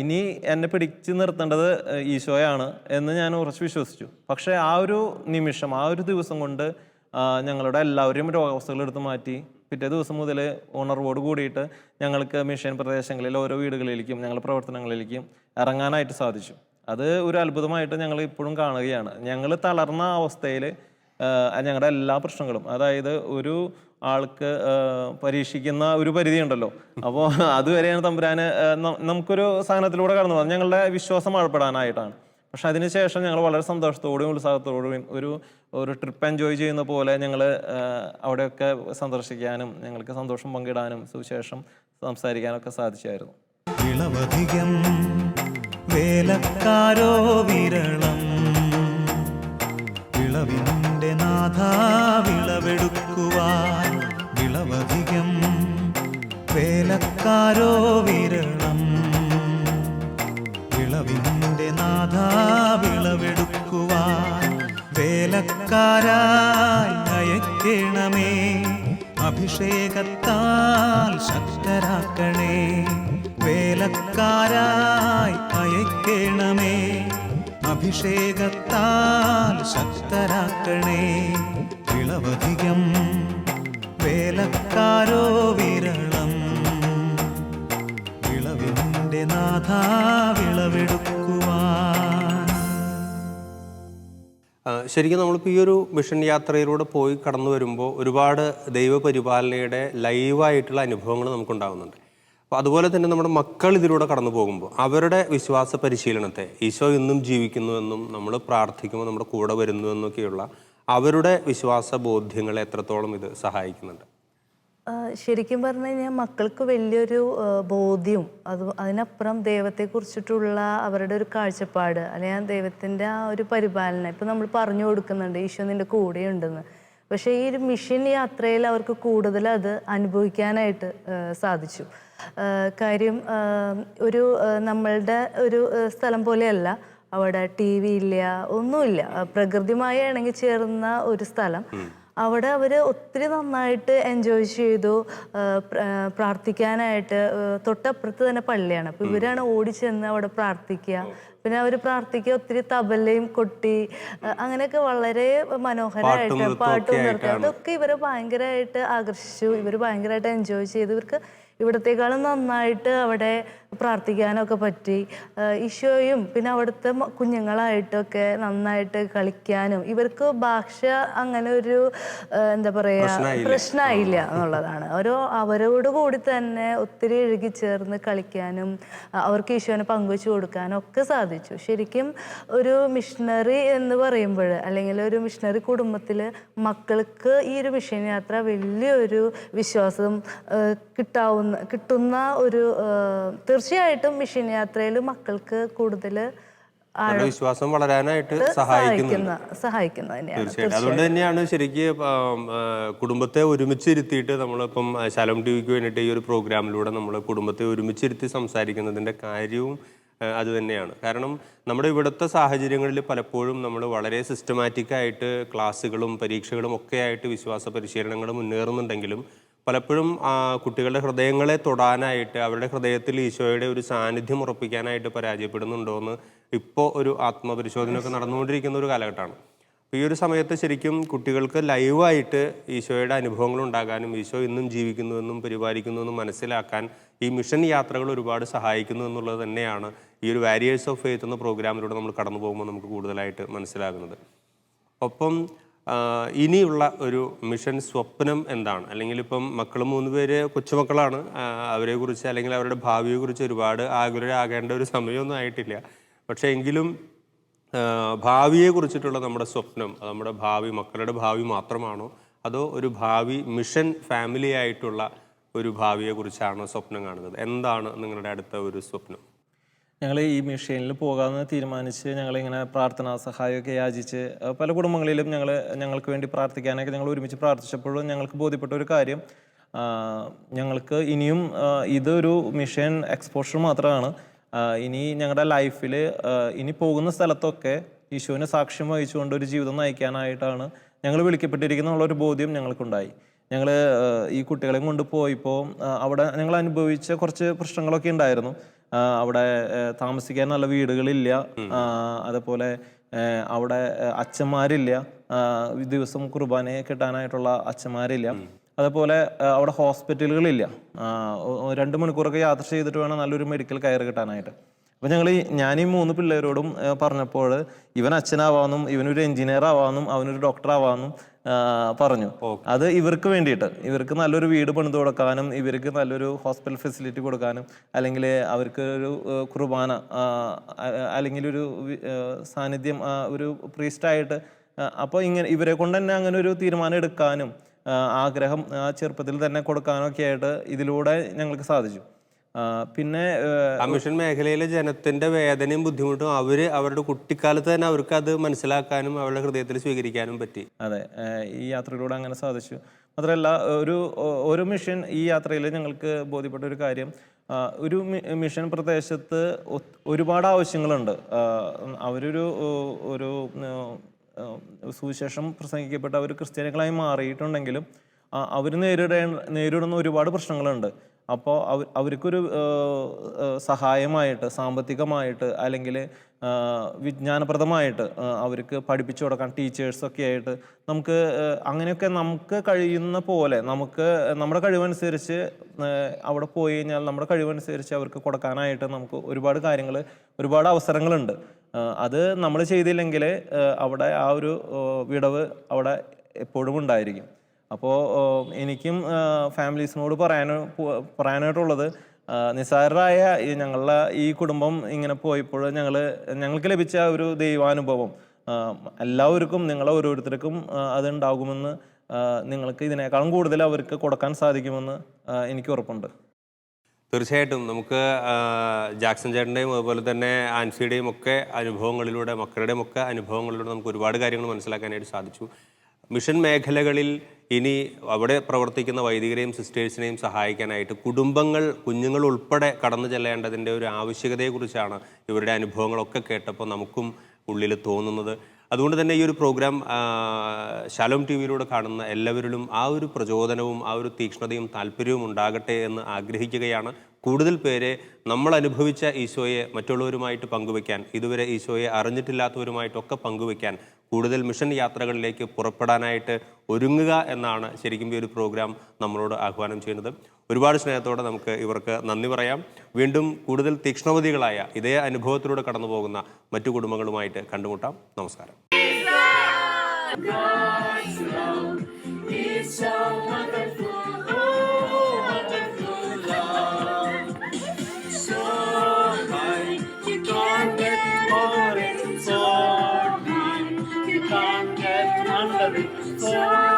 ഇനി എന്നെ പിടിച്ചു നിർത്തേണ്ടത് ഈശോയാണ് എന്ന് ഞാൻ ഉറച്ചു വിശ്വസിച്ചു. പക്ഷേ ആ ഒരു നിമിഷം, ആ ഒരു ദിവസം കൊണ്ട് ഞങ്ങളുടെ എല്ലാവരെയും രോഗാവസ്ഥകൾ എടുത്ത് മാറ്റി. പിറ്റേ ദിവസം മുതൽ ഉണർവോട് കൂടിയിട്ട് ഞങ്ങൾക്ക് മിഷൻ പ്രദേശങ്ങളിൽ ഓരോ വീടുകളിലേക്കും ഞങ്ങളുടെ പ്രവർത്തനങ്ങളിലേക്കും ഇറങ്ങാനായിട്ട് സാധിച്ചു. അത് ഒരു അത്ഭുതമായിട്ട് ഞങ്ങൾ ഇപ്പോഴും കാണുകയാണ്. ഞങ്ങൾ തളർന്ന അവസ്ഥയിൽ ഞങ്ങളുടെ എല്ലാ പ്രശ്നങ്ങളും, അതായത് ഒരു ആൾക്ക് പരീക്ഷിക്കുന്ന ഒരു പരിധി ഉണ്ടല്ലോ, അപ്പോൾ അതുവരെയാണ് തമ്പുരാന് നമുക്കൊരു സാധനത്തിലൂടെ കടന്നു പോകുന്നത് ഞങ്ങളുടെ വിശ്വാസം ആഴപ്പെടാനായിട്ടാണ്. പക്ഷെ അതിനുശേഷം ഞങ്ങൾ വളരെ സന്തോഷത്തോടെയും ഉത്സാഹത്തോടെയും ഒരു ട്രിപ്പ് എൻജോയ് ചെയ്യുന്ന പോലെ ഞങ്ങൾ അവിടെയൊക്കെ സന്ദർശിക്കാനും ഞങ്ങൾക്ക് സന്തോഷം പങ്കിടാനും സുവിശേഷം സംസാരിക്കാനൊക്കെ സാധിച്ചായിരുന്നു. വിളവധികം വേലക്കാരോ വിരളം, വിളവിൻ്റെ നാഥ വിളവെടുക്കുവാൻ വിളവധികം വേലക്കാരോ വിരളം. വിളവിൻ്റെ നാഥ വിളവെടുക്കുവാൻ വേലക്കാരായി അയക്കണമേ. അഭിഷേകത്താൽ ശക്തരാക്കണേ. വേലക്കാരായി അയക്കണമേ. അഭിഷേകത്താൽ ശക്തരാക്കണേ. വിളവധികം വേലക്കാരോ വിരളം. വിളവിൻ്റെ നാഥ വിളവെടുക്കുവാൻ. ശരിക്കും നമ്മളിപ്പോൾ ഈ ഒരു മിഷൻ യാത്രയിലൂടെ പോയി കടന്നു വരുമ്പോൾ ഒരുപാട് ദൈവപരിപാലനയുടെ ലൈവായിട്ടുള്ള അനുഭവങ്ങൾ നമുക്കുണ്ടാകുന്നുണ്ട്. അപ്പോൾ അതുപോലെ തന്നെ നമ്മുടെ മക്കൾ ഇതിലൂടെ കടന്നു പോകുമ്പോൾ അവരുടെ വിശ്വാസ പരിശീലനത്തെ ഈശോ ഇന്നും ജീവിക്കുന്നുവെന്നും നമ്മൾ പ്രാർത്ഥിക്കുമ്പോൾ നമ്മുടെ കൂടെ വരുന്നുവെന്നൊക്കെയുള്ള അവരുടെ വിശ്വാസ ബോധ്യങ്ങളെ എത്രത്തോളം ഇത് സഹായിക്കുന്നുണ്ട്? ശരിക്കും പറഞ്ഞു കഴിഞ്ഞാൽ മക്കൾക്ക് വലിയൊരു ബോധ്യവും അതിനപ്പുറം ദൈവത്തെക്കുറിച്ചിട്ടുള്ള അവരുടെ ഒരു കാഴ്ചപ്പാട്, അല്ലെങ്കിൽ ദൈവത്തിൻ്റെ ആ ഒരു പരിപാലന ഇപ്പം നമ്മൾ പറഞ്ഞു കൊടുക്കുന്നുണ്ട്, ഈശോ നിൻ്റെ കൂടെയുണ്ടെന്ന്. പക്ഷേ ഈ ഒരു മിഷൻ യാത്രയിൽ അവർക്ക് കൂടുതൽ അത് അനുഭവിക്കാനായിട്ട് സാധിച്ചു. കാര്യം ഒരു നമ്മളുടെ ഒരു സ്ഥലം പോലെയല്ല, അവിടെ TV ഇല്ല, ഒന്നുമില്ല, പ്രകൃതിമായി ഇണങ്ങി ചേർന്ന ഒരു സ്ഥലം. അവിടെ അവർ ഒത്തിരി നന്നായിട്ട് എൻജോയ് ചെയ്തു. പ്രാർത്ഥിക്കാനായിട്ട് തൊട്ടപ്പുറത്ത് തന്നെ പള്ളിയാണ്. അപ്പോൾ ഇവരാണ് ഓടിച്ചെന്ന് അവിടെ പ്രാർത്ഥിക്കുക. പിന്നെ അവർ പ്രാർത്ഥിക്കുക, ഒത്തിരി തബലയും കൊട്ടി അങ്ങനെയൊക്കെ വളരെ മനോഹരമായിട്ട് പാട്ടും നിർത്തി അതൊക്കെ ഇവരെ ഭയങ്കരമായിട്ട് ആകർഷിച്ചു. ഇവർ ഭയങ്കരമായിട്ട് എൻജോയ് ചെയ്തു. ഇവർക്ക് ഇവിടത്തേക്കാളും നന്നായിട്ട് അവിടെ പ്രാർത്ഥിക്കാനൊക്കെ പറ്റി. ഈശോയും പിന്നെ അവിടുത്തെ കുഞ്ഞുങ്ങളായിട്ടൊക്കെ നന്നായിട്ട് കളിക്കാനും ഇവർക്ക് ഭാഷ അങ്ങനെ ഒരു എന്താ പറയുക പ്രശ്നമായില്ല എന്നുള്ളതാണ്. അവരോട് കൂടി തന്നെ ഒത്തിരി ഇഴുകിച്ചേർന്ന് കളിക്കാനും അവർക്ക് ഈശോനെ പങ്കുവെച്ചു കൊടുക്കാനും ഒക്കെ സാധിച്ചു. ശരിക്കും ഒരു മിഷണറി എന്ന് പറയുമ്പോൾ, അല്ലെങ്കിൽ ഒരു മിഷണറി കുടുംബത്തിൽ മക്കൾക്ക് ഈ ഒരു മിഷൻ യാത്ര വലിയൊരു വിശ്വാസം കിട്ടുന്ന ഒരു തീർച്ചയായിട്ടും മിഷൻ യാത്രയിൽ മക്കൾക്ക് കൂടുതൽ വിശ്വാസം വളരാനായിട്ട് സഹായിക്കുന്നു. തീർച്ചയായിട്ടും അതുകൊണ്ട് തന്നെയാണ് ശരിക്കും കുടുംബത്തെ ഒരുമിച്ചിരുത്തിയിട്ട് നമ്മളിപ്പം ശാലോം ടിവിക്ക് വേണ്ടിയിട്ട് ഈ ഒരു പ്രോഗ്രാമിലൂടെ നമ്മൾ കുടുംബത്തെ ഒരുമിച്ചിരുത്തി സംസാരിക്കുന്നതിൻ്റെ കാര്യവും അത് തന്നെയാണ്. കാരണം നമ്മുടെ ഇവിടുത്തെ സാഹചര്യങ്ങളിൽ പലപ്പോഴും നമ്മൾ വളരെ സിസ്റ്റമാറ്റിക്കായിട്ട് ക്ലാസ്സുകളും പരീക്ഷകളും ഒക്കെ ആയിട്ട് വിശ്വാസ പരിശീലനങ്ങൾ മുന്നേറുന്നുണ്ടെങ്കിലും പലപ്പോഴും കുട്ടികളുടെ ഹൃദയങ്ങളെ തൊടാനായിട്ട് അവരുടെ ഹൃദയത്തിൽ ഈശോയുടെ ഒരു സാന്നിധ്യം ഉറപ്പിക്കാനായിട്ട് പരാജയപ്പെടുന്നുണ്ടോ എന്ന് ഇപ്പോൾ ഒരു ആത്മപരിശോധനയൊക്കെ നടന്നുകൊണ്ടിരിക്കുന്ന ഒരു കാലഘട്ടമാണ്. അപ്പോൾ ഈ ഒരു സമയത്ത് ശരിക്കും കുട്ടികൾക്ക് ലൈവായിട്ട് ഈശോയുടെ അനുഭവങ്ങൾ ഉണ്ടാകാനും ഈശോ ഇന്നും ജീവിക്കുന്നുവെന്നും പരിപാലിക്കുന്നുവെന്നും മനസ്സിലാക്കാൻ ഈ മിഷൻ യാത്രകൾ ഒരുപാട് സഹായിക്കുന്നു എന്നുള്ളത് തന്നെയാണ് ഈ ഒരു വാരിയേഴ്സ് ഓഫ് ഫെയ്ത്ത് എന്ന പ്രോഗ്രാമിലൂടെ നമ്മൾ കടന്നു പോകുമ്പോൾ നമുക്ക് കൂടുതലായിട്ട് മനസ്സിലാകുന്നത്. ഒപ്പം ഇനിയുള്ള ഒരു മിഷൻ സ്വപ്നം എന്താണ്? അല്ലെങ്കിൽ ഇപ്പം മക്കൾ 3 പേര് കൊച്ചുമക്കളാണ്, അവരെക്കുറിച്ച് അല്ലെങ്കിൽ അവരുടെ ഭാവിയെക്കുറിച്ച് ഒരുപാട് ആകുലരാകേണ്ട ഒരു സമയമൊന്നും ആയിട്ടില്ല. പക്ഷേ എങ്കിലും ഭാവിയെക്കുറിച്ചിട്ടുള്ള നമ്മുടെ സ്വപ്നം, നമ്മുടെ ഭാവി മക്കളുടെ ഭാവി മാത്രമാണോ, അതോ ഒരു ഭാവി മിഷൻ ഫാമിലി ആയിട്ടുള്ള ഒരു ഭാവിയെക്കുറിച്ചാണോ സ്വപ്നം കാണുന്നത്? എന്താണ് നിങ്ങളുടെ അടുത്ത ഒരു സ്വപ്നം? ഞങ്ങൾ ഈ മിഷനിൽ പോകാമെന്ന് തീരുമാനിച്ച് ഞങ്ങളിങ്ങനെ പ്രാർത്ഥനാ സഹായമൊക്കെ യാചിച്ച് പല കുടുംബങ്ങളിലും ഞങ്ങൾക്ക് വേണ്ടി പ്രാർത്ഥിക്കാനൊക്കെ ഞങ്ങൾ ഒരുമിച്ച് പ്രാർത്ഥിച്ചപ്പോഴും ഞങ്ങൾക്ക് ബോധ്യപ്പെട്ട ഒരു കാര്യം, ഞങ്ങൾക്ക് ഇനിയും ഇതൊരു മിഷൻ എക്സ്പോഷർ മാത്രമാണ്. ഇനി ഞങ്ങളുടെ ലൈഫിൽ ഇനി പോകുന്ന സ്ഥലത്തൊക്കെ ഈശോനെ സാക്ഷ്യം വഹിച്ചുകൊണ്ട് ഒരു ജീവിതം നയിക്കാനായിട്ടാണ് ഞങ്ങൾ വിളിക്കപ്പെട്ടിരിക്കുന്നുള്ള ബോധ്യം ഞങ്ങൾക്കുണ്ടായി. ഞങ്ങൾ ഈ കുട്ടികളെയും കൊണ്ട് പോയപ്പോൾ അവിടെ ഞങ്ങൾ അനുഭവിച്ച കുറച്ച് പ്രശ്നങ്ങളൊക്കെ ഉണ്ടായിരുന്നു. അവിടെ താമസിക്കാൻ നല്ല വീടുകളില്ല, അതുപോലെ അവിടെ അച്ഛന്മാരില്ല, ദിവസം കുർബാനയെ കിട്ടാനായിട്ടുള്ള അച്ഛന്മാരില്ല, അതുപോലെ അവിടെ ഹോസ്പിറ്റലുകളില്ല. 2 മണിക്കൂറൊക്കെ യാത്ര ചെയ്തിട്ട് വേണം നല്ലൊരു മെഡിക്കൽ കെയർ കിട്ടാനായിട്ട്. അപ്പോൾ ഞാൻ ഈ 3 പിള്ളേരോടും പറഞ്ഞപ്പോൾ ഇവൻ അച്ഛനാവാമെന്നും ഇവനൊരു എഞ്ചിനീയർ ആവാമെന്നും അവനൊരു ഡോക്ടർ ആവാമെന്നും പറഞ്ഞു. അത് ഇവർക്ക് വേണ്ടിയിട്ട്, ഇവർക്ക് നല്ലൊരു വീട് പണിത് കൊടുക്കാനും ഇവർക്ക് നല്ലൊരു ഹോസ്പിറ്റൽ ഫെസിലിറ്റി കൊടുക്കാനും അല്ലെങ്കിൽ അവർക്ക് ഒരു കുർബാന അല്ലെങ്കിൽ ഒരു സാന്നിധ്യം ഒരു പ്രീസ്റ്റായിട്ട്, അപ്പോൾ ഇവരെ കൊണ്ട് തന്നെ അങ്ങനെ ഒരു തീരുമാനം എടുക്കാനും ആഗ്രഹം ചെറുപ്പത്തിൽ തന്നെ കൊടുക്കാനൊക്കെ ആയിട്ട് ഇതിലൂടെ ഞങ്ങൾക്ക് സാധിച്ചു. പിന്നെ ആ മിഷൻ മേഖലയിലെ ജനത്തിന്റെ വേദനയും ബുദ്ധിമുട്ടും അവരുടെ കുട്ടിക്കാലത്ത് തന്നെ അവർക്ക് അത് മനസ്സിലാക്കാനും അവരുടെ ഹൃദയത്തിൽ സ്വീകരിക്കാനും പറ്റി. അതെ, ഈ യാത്രയിലൂടെ അങ്ങനെ സാധിച്ചു. മാത്രമല്ല ഒരു മിഷൻ ഈ യാത്രയിൽ ഞങ്ങൾക്ക് ബോധ്യപ്പെട്ട ഒരു കാര്യം, ഒരു മിഷൻ പ്രദേശത്ത് ഒരുപാട് ആവശ്യങ്ങളുണ്ട്. ഒരു സുവിശേഷം പ്രസംഗിക്കപ്പെട്ട അവർ ക്രിസ്ത്യാനികളായി മാറിയിട്ടുണ്ടെങ്കിലും അവർ നേരിടുന്ന ഒരുപാട് പ്രശ്നങ്ങളുണ്ട്. അപ്പോൾ അവർക്കൊരു സഹായമായിട്ട്, സാമ്പത്തികമായിട്ട്, അല്ലെങ്കിൽ വിജ്ഞാനപ്രദമായിട്ട് അവർക്ക് പഠിപ്പിച്ചു കൊടുക്കാൻ ടീച്ചേഴ്സൊക്കെ ആയിട്ട് നമുക്ക് അങ്ങനെയൊക്കെ നമുക്ക് കഴിയുന്ന പോലെ നമ്മുടെ കഴിവനുസരിച്ച് അവിടെ പോയി കഴിഞ്ഞാൽ നമ്മുടെ കഴിവനുസരിച്ച് അവർക്ക് കൊടുക്കാനായിട്ട് നമുക്ക് ഒരുപാട് അവസരങ്ങളുണ്ട്. അത് നമ്മൾ ചെയ്തില്ലെങ്കിൽ അവിടെ ആ ഒരു വിടവ് അവിടെ എപ്പോഴും ഉണ്ടായിരിക്കും. അപ്പോൾ എനിക്കും ഫാമിലീസിനോട് പറയാനായിട്ടുള്ളത്, നിസ്സാരരായ ഞങ്ങളുടെ ഈ കുടുംബം ഇങ്ങനെ പോയപ്പോൾ ഞങ്ങൾക്ക് ലഭിച്ച ഒരു ദൈവാനുഭവം എല്ലാവർക്കും, ഓരോരുത്തർക്കും അതുണ്ടാകുമെന്ന്, നിങ്ങൾക്ക് ഇതിനേക്കാളും കൂടുതൽ അവർക്ക് കൊടുക്കാൻ സാധിക്കുമെന്ന് എനിക്ക് ഉറപ്പുണ്ട്. തീർച്ചയായിട്ടും നമുക്ക് ജാക്സൺ ചേട്ടൻ്റെയും അതുപോലെ തന്നെ ആൻസിയുടെയും ഒക്കെ അനുഭവങ്ങളിലൂടെ, മക്കളുടെയും ഒക്കെ അനുഭവങ്ങളിലൂടെ നമുക്ക് ഒരുപാട് കാര്യങ്ങൾ മനസ്സിലാക്കാനായിട്ട് സാധിച്ചു. മിഷൻ മേഖലകളിൽ ഇനി അവിടെ പ്രവർത്തിക്കുന്ന വൈദികരെയും സിസ്റ്റേഴ്സിനെയും സഹായിക്കാനായിട്ട് കുഞ്ഞുങ്ങൾ ഉൾപ്പെടെ കടന്നു ചെല്ലേണ്ടതിൻ്റെ ഒരു ആവശ്യകതയെക്കുറിച്ചാണ് ഇവരുടെ അനുഭവങ്ങളൊക്കെ കേട്ടപ്പോൾ നമുക്കും ഉള്ളിൽ തോന്നുന്നത്. അതുകൊണ്ട് തന്നെ ഈ ഒരു പ്രോഗ്രാം ശാലോം ടി വിയിലൂടെ കാണുന്ന എല്ലാവരിലും ആ ഒരു പ്രചോദനവും ആ ഒരു തീക്ഷ്ണതയും താല്പര്യവും ഉണ്ടാകട്ടെ എന്ന് ആഗ്രഹിക്കുകയാണ്. കൂടുതൽ പേരെ നമ്മൾ അനുഭവിച്ച ഈശോയെ മറ്റുള്ളവരുമായിട്ട് പങ്കുവയ്ക്കാൻ, ഇതുവരെ ഈശോയെ അറിഞ്ഞിട്ടില്ലാത്തവരുമായിട്ടൊക്കെ പങ്കുവയ്ക്കാൻ, കൂടുതൽ മിഷൻ യാത്രകളിലേക്ക് പുറപ്പെടാനായിട്ട് ഒരുങ്ങുക എന്നാണ് ശരിക്കും ഈ ഒരു പ്രോഗ്രാം നമ്മളോട് ആഹ്വാനം ചെയ്യുന്നത്. ഒരുപാട് സ്നേഹത്തോടെ നമുക്ക് ഇവർക്ക് നന്ദി പറയാം. വീണ്ടും കൂടുതൽ തീക്ഷ്ണവതികളായ ഇതേ അനുഭവത്തിലൂടെ കടന്നു പോകുന്ന മറ്റു കുടുംബങ്ങളുമായിട്ട് കണ്ടുമുട്ടാം. നമസ്കാരം. So